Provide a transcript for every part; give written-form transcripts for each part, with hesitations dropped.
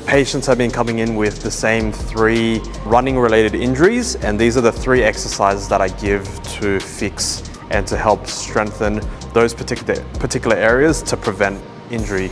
patients have been coming in with the same 3 running related injuries, and these are the 3 exercises that I give to fix and to help strengthen those particular areas to prevent injury.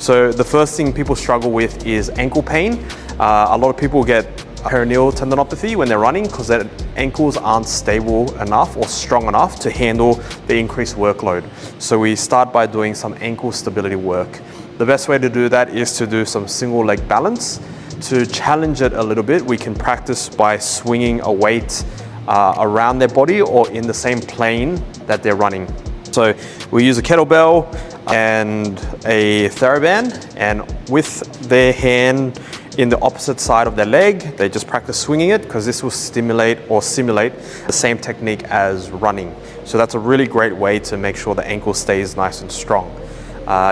So the first thing people struggle with is ankle pain. A lot of people get peroneal tendinopathy when they're running because their ankles aren't stable enough or strong enough to handle the increased workload. So we start by doing some ankle stability work. The best way to do that is to do some single leg balance. To challenge it a little bit, we can practice by swinging a weight around their body or in the same plane that they're running. So we use a kettlebell and a TheraBand, and with their hand in the opposite side of their leg, they just practice swinging it because this will stimulate or simulate the same technique as running. So that's a really great way to make sure the ankle stays nice and strong.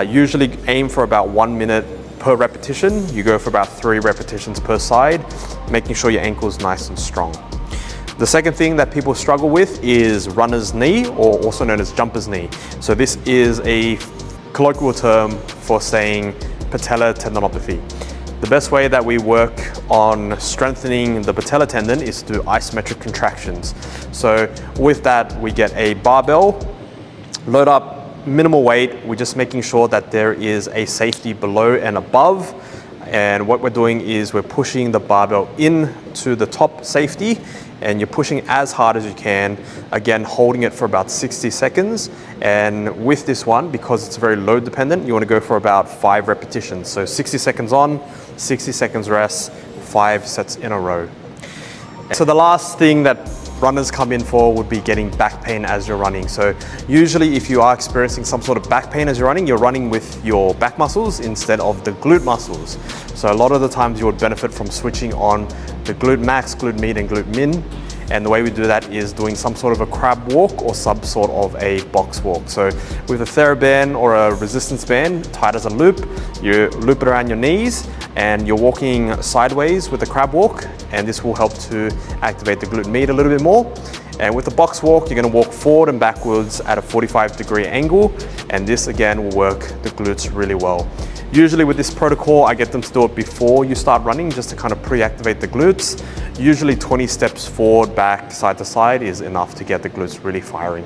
Usually aim for about 1 minute per repetition. You go for about 3 repetitions per side, making sure your ankle is nice and strong. The second thing that people struggle with is runner's knee, or also known as jumper's knee. So this is a colloquial term for saying patellar tendinopathy. The best way that we work on strengthening the patellar tendon is through isometric contractions. So with that, we get a barbell, load up minimal weight. We're just making sure that there is a safety below and above. And what we're doing is we're pushing the barbell into the top safety, and you're pushing as hard as you can, again holding it for about 60 seconds. And with this one, because it's very load dependent, you want to go for about 5 repetitions. So 60 seconds on, 60 seconds rest, 5 sets in a row. So the last thing that runners come in for would be getting back pain as you're running. So usually if you are experiencing some sort of back pain as you're running with your back muscles instead of the glute muscles. So a lot of the times you would benefit from switching on the glute max, glute med, and glute min. And the way we do that is doing some sort of a crab walk or some sort of a box walk. So with a TheraBand or a resistance band tied as a loop, you loop it around your knees and you're walking sideways with the crab walk, and this will help to activate the glute med a little bit more. And with the box walk, you're going to walk forward and backwards at a 45-degree angle, and this again will work the glutes really well. Usually with this protocol, I get them to do it before you start running just to kind of pre-activate the glutes. Usually 20 steps forward, back, side to side is enough to get the glutes really firing.